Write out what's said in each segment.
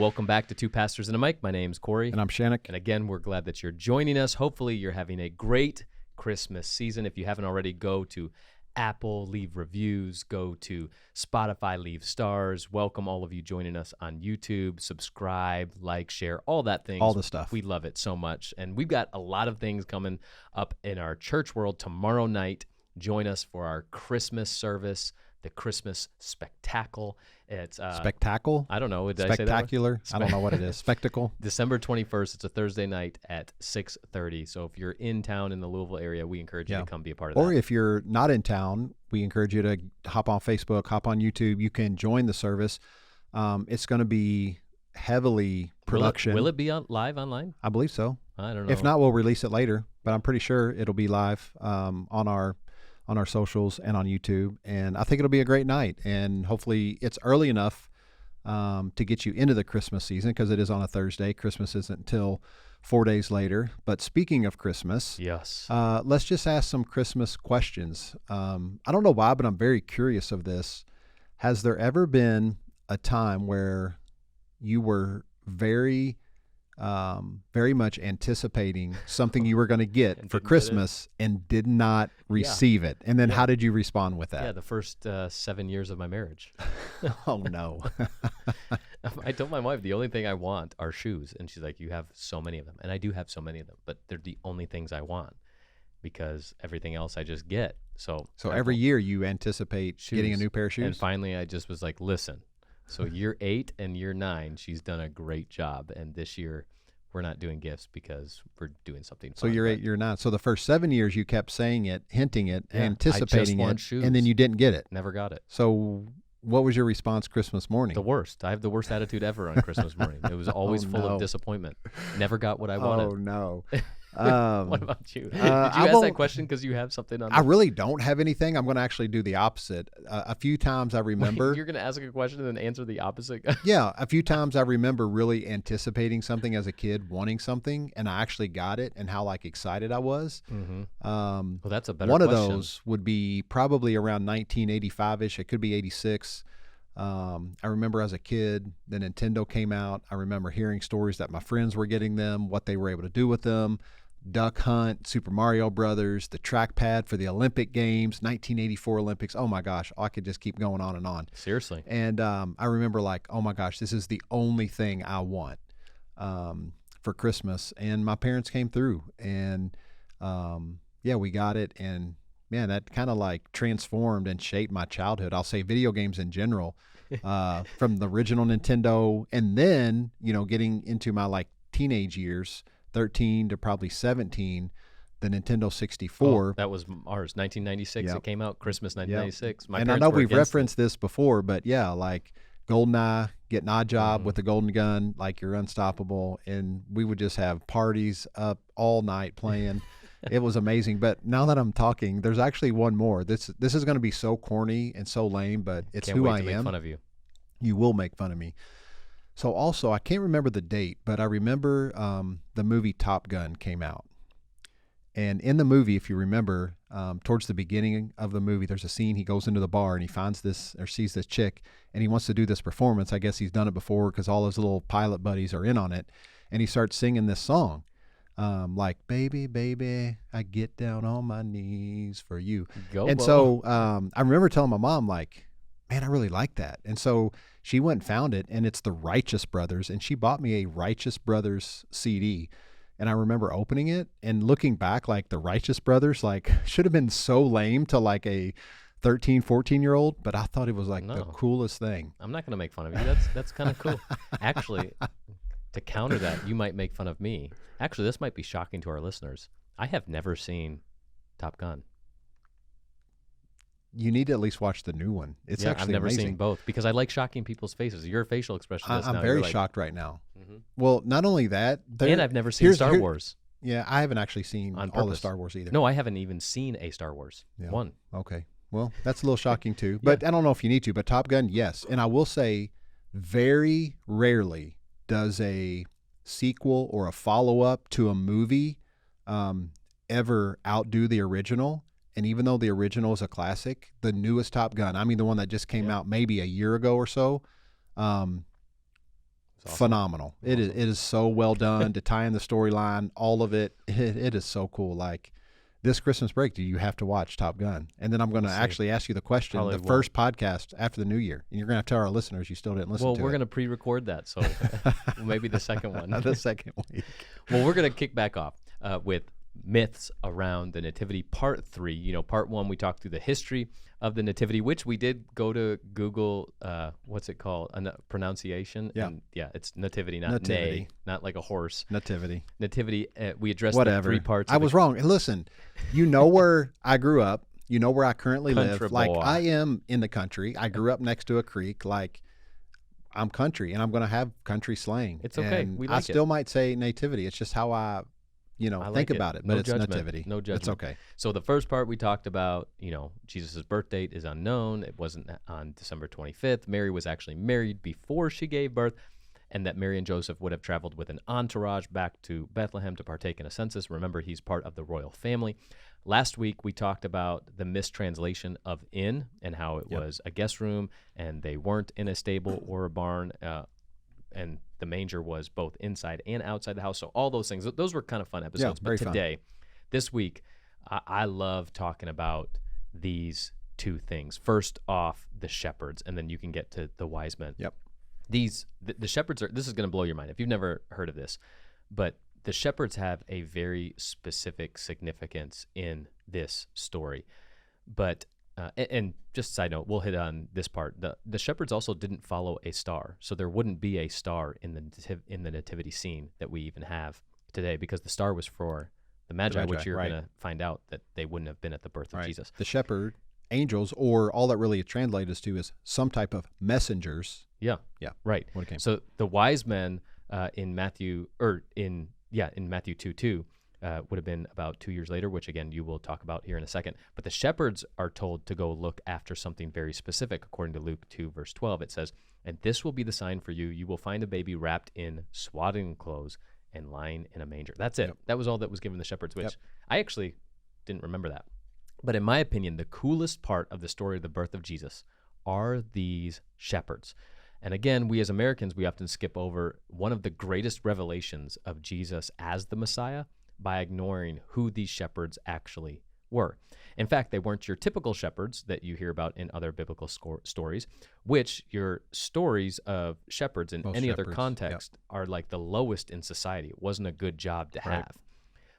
welcome back to Two Pastors and a Mic. My name's Corey. And I'm Shannock. And again, we're glad that you're joining us. Hopefully you're having a great Christmas season. If you haven't already, go to Apple, leave reviews, go to Spotify, leave stars. Welcome all of you joining us on YouTube. Subscribe, like, share, all that things. All the stuff. We love it so much. And we've got a lot of things coming up in our church world tomorrow night. Join us for our Christmas service, the Christmas Spectacle. It's Spectacle? I don't know. Did I say that? Spectacular? I don't know what it is. Spectacle? December 21st. It's a Thursday night at 6:30. So if you're in town in the Louisville area, we encourage you to come be a part of that. Or if you're not in town, we encourage you to hop on Facebook, hop on YouTube. You can join the service. It's going to be heavily production. Will it be live online? I believe so. I don't know. If not, we'll release it later. But I'm pretty sure it'll be live on our socials and on YouTube. And I think it'll be a great night. And hopefully it's early enough to get you into the Christmas season, because it is on a Thursday. Christmas isn't until 4 days later. But speaking of Christmas, yes, let's just ask some Christmas questions. I don't know why, but I'm very curious of this. Has there ever been a time where you were very much anticipating something you were going to get for Christmas and did not receive it? And then how did you respond with that? Yeah, the first 7 years of my marriage. Oh, no. I told my wife the only thing I want are shoes. And she's like, you have so many of them. And I do have so many of them, but they're the only things I want because everything else I just get. So every year you anticipate getting a new pair of shoes? And finally I just was like, listen. So year 8 and year 9, she's done a great job. And this year we're not doing gifts because we're doing something fun. So year 8, year 9. So the first 7 years you kept saying it, hinting it, anticipating I just want it, shoes. and then you didn't get it. Never got it. So what was your response Christmas morning? The worst. I have the worst attitude ever on Christmas morning. It was always full of disappointment. Never got what I wanted. Oh, no. What about you? Did you ask that question because you have something on? I really don't have anything. I'm going to actually do the opposite. A few times I remember. Wait, you're going to ask a question and then answer the opposite? Yeah. A few times I remember really anticipating something as a kid, wanting something, and I actually got it, and how excited I was. Mm-hmm. Well, that's a better one question. Of those would be probably around 1985-ish. It could be 86. I remember as a kid, the Nintendo came out. I remember hearing stories that my friends were getting them, what they were able to do with them. Duck Hunt, Super Mario Brothers, the trackpad for the Olympic Games, 1984 Olympics. Oh my gosh, I could just keep going on and on. Seriously. And I remember oh my gosh, this is the only thing I want for Christmas. And my parents came through, and we got it. And man, that kind of transformed and shaped my childhood. I'll say video games in general, from the original Nintendo, and then getting into my teenage years. 13 to probably 17, the Nintendo 64. Oh, that was ours, 1996. Yep. It came out Christmas 1996. Yep. And I know we've referenced this before, but yeah, GoldenEye, getting Odd Job with the golden gun, you're unstoppable. And we would just have parties up all night playing. It was amazing. But now that I'm talking, there's actually one more. This is going to be so corny and so lame, but it's Can't who wait I to am. Make fun of you. You will make fun of me. So also, I can't remember the date, but I remember the movie Top Gun came out. And in the movie, if you remember, towards the beginning of the movie, there's a scene. He goes into the bar and he finds this or sees this chick, and he wants to do this performance. I guess he's done it before because all his little pilot buddies are in on it. And he starts singing this song, baby, baby, I get down on my knees for you. So I remember telling my mom, man, I really like that. And so she went and found it, and it's the Righteous Brothers, and she bought me a Righteous Brothers CD. And I remember opening it and looking back, the Righteous Brothers, should have been so lame to a 13, 14-year-old, but I thought it was the coolest thing. I'm not going to make fun of you. That's kind of cool. Actually, to counter that, you might make fun of me. Actually, this might be shocking to our listeners. I have never seen Top Gun. You need to at least watch the new one. It's actually I've never amazing. seen both because I like shocking people's faces. Your facial expression. I'm very shocked right now. Mm-hmm. Well, not only that, and I've never seen Star Wars. Yeah, I haven't actually seen all the Star Wars either. No, I haven't even seen a Star Wars. Yeah. One. Okay. Well, that's a little shocking too. But I don't know if you need to. But Top Gun, yes. And I will say, very rarely does a sequel or a follow-up to a movie ever outdo the original. And even though the original is a classic, the newest Top Gun, I mean the one that just came out maybe a year ago or so, awesome. Phenomenal. It is so well done to tie in the storyline, all of it. It is so cool. Like this Christmas break, do you have to watch Top Gun? And then I'm going to actually ask you the question, Probably the first podcast after the new year. And you're going to have to tell our listeners you still didn't listen to it. Well, we're going to pre-record that, so maybe the second one. The second week. Well, we're going to kick back off with myths around the Nativity, part 3. You know, part 1, we talked through the history of the Nativity, which we did go to Google, what's it called? Pronunciation? Yeah. And it's Nativity, not Nativity. nay, not like a horse. Nativity. Nativity, we addressed Whatever. the 3 parts. I was wrong. And listen, you know where I grew up. You know where I currently Country live. Like boy. I am in the country. I grew up next to a creek. Like I'm country, and I'm going to have country slang. It's okay. And We I like still might say nativity. It's just how I like think about it. But No it's judgment. nativity. No judgment. It's okay. So the first part we talked about, Jesus' birth date is unknown. It wasn't on December 25th. Mary was actually married before she gave birth, and that Mary and Joseph would have traveled with an entourage back to Bethlehem to partake in a census. Remember, he's part of the royal family. Last week, we talked about the mistranslation of inn and how it was a guest room, and they weren't in a stable or a barn, and the manger was both inside and outside the house. So all those things, those were kind of fun episodes. Yeah, very but fun. today, this week, I love talking about these 2 things. First off, the shepherds, and then you can get to the wise men. Yep. The shepherds this is going to blow your mind if you've never heard of this, but the shepherds have a very specific significance in this story. But and just a side note, we'll hit on this part. The shepherds also didn't follow a star, so there wouldn't be a star in the nativity scene that we even have today, because the star was for the Magi, which you're going to find out that they wouldn't have been at the birth of Jesus. The shepherd, angels, or all that really translates to is some type of messengers. Yeah. Right. What it came so the wise men in Matthew 2:2 would have been about 2 years later, which again you will talk about here in a second. But the shepherds are told to go look after something very specific. According to Luke 2 verse 12, it says, "And this will be the sign for you: you will find a baby wrapped in swaddling clothes and lying in a manger." That's it. Yep. That was all that was given the shepherds, which I actually didn't remember that. But in my opinion, the coolest part of the story of the birth of Jesus are these shepherds. And again, we as Americans, we often skip over one of the greatest revelations of Jesus as the Messiah by ignoring who these shepherds actually were. In fact, they weren't your typical shepherds that you hear about in other biblical stories, which your stories of shepherds in any other context are like the lowest in society. It wasn't a good job to have.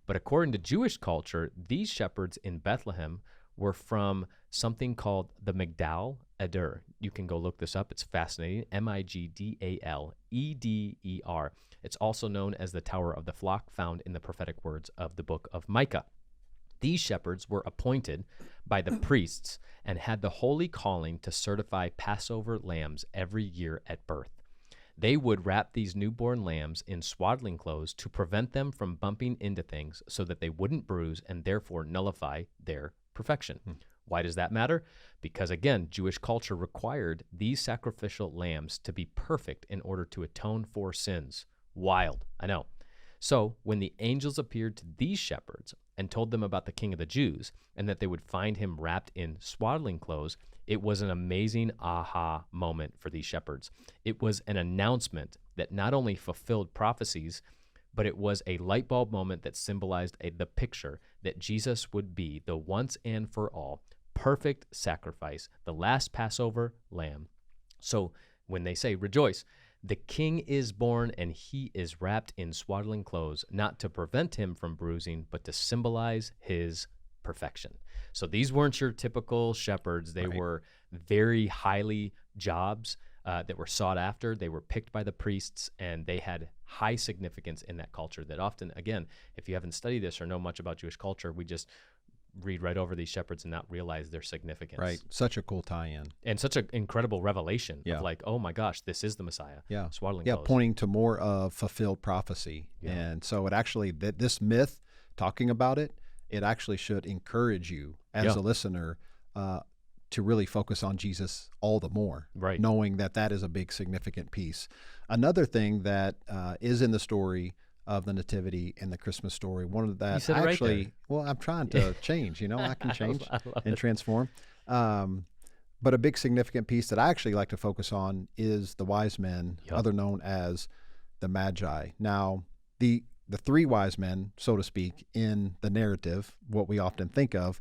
But according to Jewish culture, these shepherds in Bethlehem were from something called the Migdal Eder. You can go look this up. It's fascinating. Migdal Eder. It's also known as the Tower of the Flock, found in the prophetic words of the book of Micah. These shepherds were appointed by the priests and had the holy calling to certify Passover lambs every year at birth. They would wrap these newborn lambs in swaddling clothes to prevent them from bumping into things so that they wouldn't bruise and therefore nullify their perfection. Why does that matter? Because again, Jewish culture required these sacrificial lambs to be perfect in order to atone for sins. Wild, I know. So when the angels appeared to these shepherds and told them about the King of the Jews and that they would find him wrapped in swaddling clothes, it was an amazing aha moment for these shepherds. It was an announcement that not only fulfilled prophecies, but it was a light bulb moment that symbolized the picture that Jesus would be the once and for all perfect sacrifice, the last Passover lamb. So when they say, "Rejoice, the king is born and he is wrapped in swaddling clothes," not to prevent him from bruising, but to symbolize his perfection. So these weren't your typical shepherds. They were very highly jobs that were sought after. They were picked by the priests, and they had high significance in that culture that often, again, if you haven't studied this or know much about Jewish culture, we just read right over these shepherds and not realize their significance. Right. Such a cool tie-in. And such an incredible revelation of like, oh my gosh, this is the Messiah. Swaddling clothes. Pointing to more of fulfilled prophecy. And so it actually, this myth, talking about it, it actually should encourage you as a listener to really focus on Jesus all the more, knowing that that is a big significant piece. Another thing that is in the story of the Nativity and the Christmas story, one of that actually, well, I'm trying to change, I can change and transform. But a big significant piece that I actually like to focus on is the wise men, Yep. other known as the Magi. Now, the three wise men, so to speak, in the narrative, what we often think of,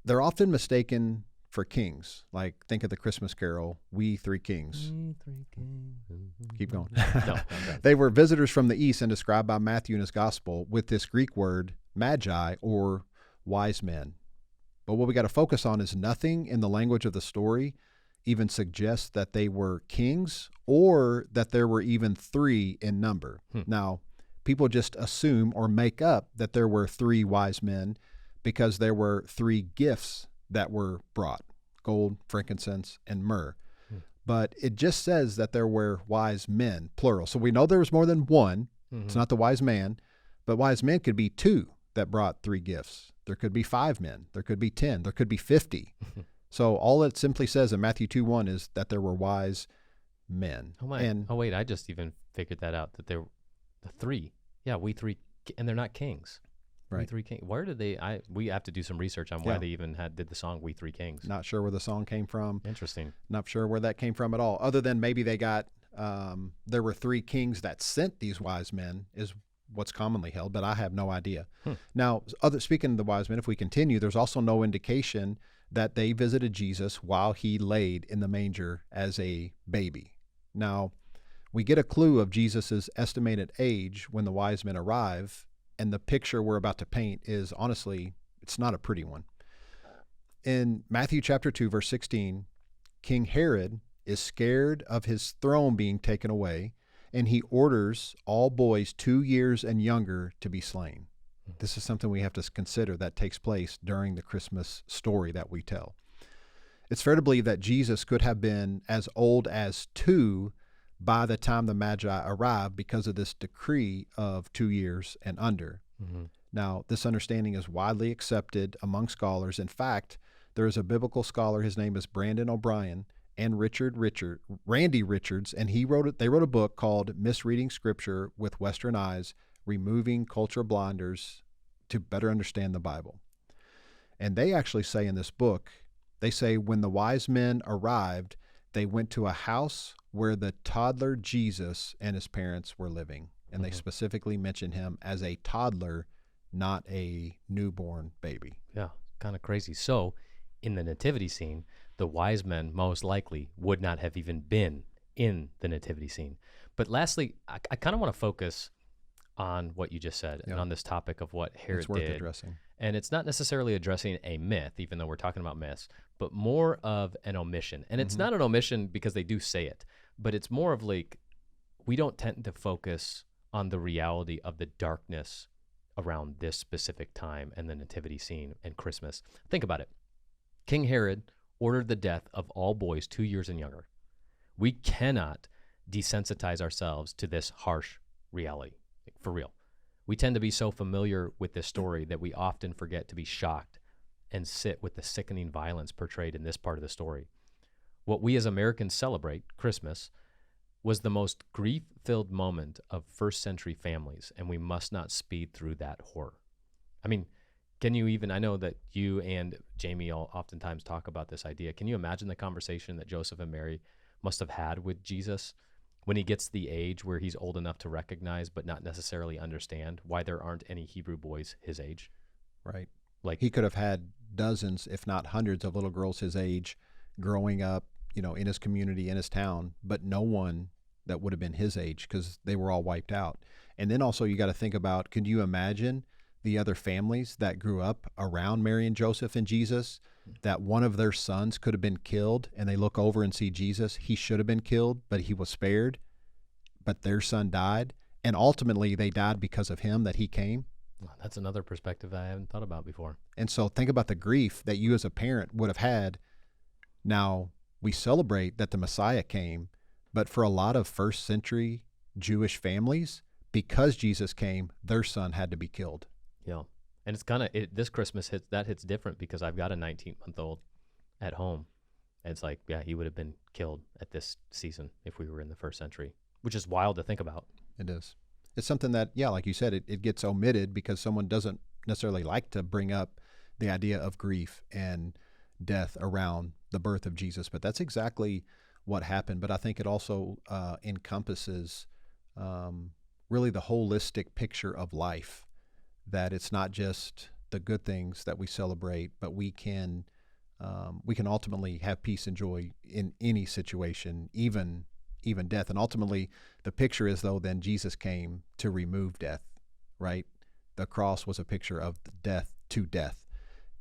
they're often mistaken for kings. Like, think of the Christmas Carol, We Three Kings. We three kings. Keep going. No, I'm done. They were visitors from the east and described by Matthew in his gospel with this Greek word, magi, or wise men. But what we got to focus on is nothing in the language of the story even suggests that they were kings or that there were even three in number. Now, people just assume or make up that there were three wise men because there were three gifts that were brought: gold, frankincense, and myrrh. But it just says that there were wise men, plural. So we know there was more than one. It's not the wise man, but wise men could be two that brought three gifts. There could be 5 men. There could be 10. There could be 50. So all it simply says in Matthew 2:1 is that there were wise men. Oh, my. Wait, I just even figured that out, that there were the three. Yeah, we three, and they're not kings. We Right. Three Kings. Where did they? We have to do some research on why they even did the song "We Three Kings." Not sure where the song came from. Interesting. Not sure where that came from at all. Other than maybe they got there were 3 kings that sent these wise men is what's commonly held, but I have no idea. Now, speaking of the wise men, if we continue, there's also no indication that they visited Jesus while he laid in the manger as a baby. Now, we get a clue of Jesus's estimated age when the wise men arrive, and the picture we're about to paint is honestly, it's not a pretty one. In Matthew chapter 2, verse 16, King Herod is scared of his throne being taken away, and he orders all boys 2 years and younger to be slain. This is something we have to consider that takes place during the Christmas story that we tell. It's fair to believe that Jesus could have been as old as 2 by the time the Magi arrived because of this decree of 2 years and under. Now, this understanding is widely accepted among scholars. In fact, there is a biblical scholar, his name is Brandon O'Brien, and Randy Richards, and they wrote a book called Misreading Scripture with Western Eyes, Removing Cultural Blinders to Better Understand the Bible. And they actually say in this book, they say when the wise men arrived, they went to a house where the toddler Jesus and his parents were living. And they specifically mention him as a toddler, not a newborn baby. Yeah, kind of crazy. So, in the nativity scene, the wise men most likely would not have even been in the nativity scene. But lastly, I kind of want to focus on what you just said and on this topic of what Herod It's worth did. addressing. And it's not necessarily addressing a myth, even though we're talking about myths, but more of an omission. And it's not an omission because they do say it, but it's more of like we don't tend to focus on the reality of the darkness around this specific time and the nativity scene and Christmas. Think about it. King Herod ordered the death of all boys 2 years and younger. We cannot desensitize ourselves to this harsh reality, for real. We tend to be so familiar with this story that we often forget to be shocked and sit with the sickening violence portrayed in this part of the story. What we as Americans celebrate, Christmas, was the most grief-filled moment of first century families, and we must not speed through that horror. I mean, can you even, I know that you and Jamie all oftentimes talk about this idea. Can you imagine the conversation that Joseph and Mary must have had with Jesus when he gets the age where he's old enough to recognize but not necessarily understand why there aren't any Hebrew boys his age? Right. Like He could have had dozens, if not hundreds, of little girls his age growing up, in his community, in his town, but no one that would have been his age because they were all wiped out. And then also you got to think about, could you imagine the other families that grew up around Mary and Joseph and Jesus, that one of their sons could have been killed, and they look over and see Jesus, he should have been killed, but he was spared, but their son died, and ultimately they died because of him, that he came. That's another perspective I haven't thought about before. And so think about the grief that you as a parent would have had. Now, we celebrate that the Messiah came, but for a lot of first century Jewish families, because Jesus came, their son had to be killed. Yeah. And it's kind of, this Christmas hits different because I've got a 19-month-old at home. And it's like, yeah, he would have been killed at this season if we were in the first century, which is wild to think about. It is. It's something that, yeah, like you said, it gets omitted because someone doesn't necessarily like to bring up the idea of grief and death around the birth of Jesus, but that's exactly what happened. But I think it also encompasses really the holistic picture of life, that it's not just the good things that we celebrate, but we can ultimately have peace and joy in any situation, even death. And ultimately, the picture is, though, then Jesus came to remove death, right? The cross was a picture of death to death,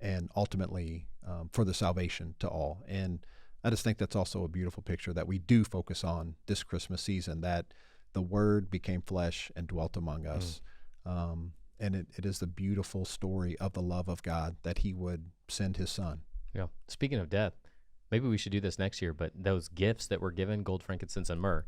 and ultimately for the salvation to all. And I just think that's also a beautiful picture that we do focus on this Christmas season, that the Word became flesh and dwelt among us. And it is the beautiful story of the love of God that He would send His Son. Yeah. Speaking of death, maybe we should do this next year, but those gifts that were given, gold, frankincense, and myrrh,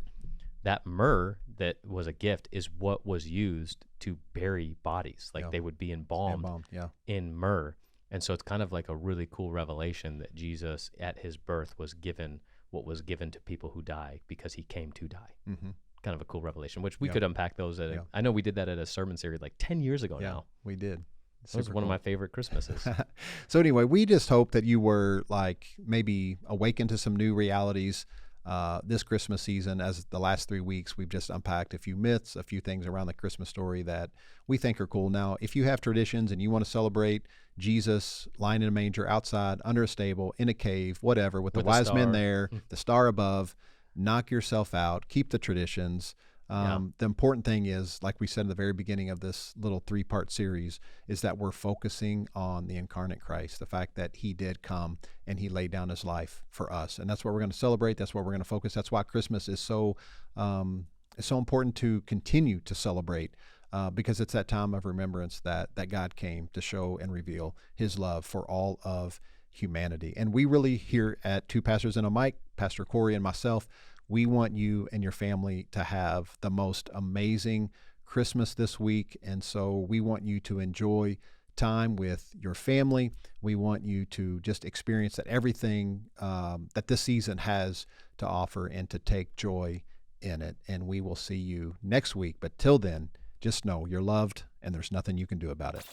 that myrrh that was a gift is what was used to bury bodies. Like they would be embalmed in myrrh. And so it's kind of like a really cool revelation that Jesus at his birth was given what was given to people who die because he came to die. Mm-hmm. Kind of a cool revelation, which we could unpack those at I know we did that at a sermon series like 10 years ago now. We did. It was one of my favorite Christmases. So anyway, we just hope that you were like maybe awakened to some new realities this Christmas season. As the last 3 weeks, we've just unpacked a few myths, a few things around the Christmas story that we think are cool. Now, if you have traditions and you want to celebrate Jesus lying in a manger outside, under a stable, in a cave, whatever, with the wise men there, the star above, knock yourself out, keep the traditions. The important thing is, like we said in the very beginning of this little 3-part series, is that we're focusing on the incarnate Christ, the fact that he did come and he laid down his life for us. And that's what we're going to celebrate. That's what we're going to focus. That's why Christmas is so important to continue to celebrate, because it's that time of remembrance that God came to show and reveal his love for all of humanity. And we really, here at Two Pastors and a Mic, Pastor Corey and myself, we want you and your family to have the most amazing Christmas this week. And so we want you to enjoy time with your family. We want you to just experience that everything that this season has to offer and to take joy in it. And we will see you next week. But till then, just know you're loved and there's nothing you can do about it.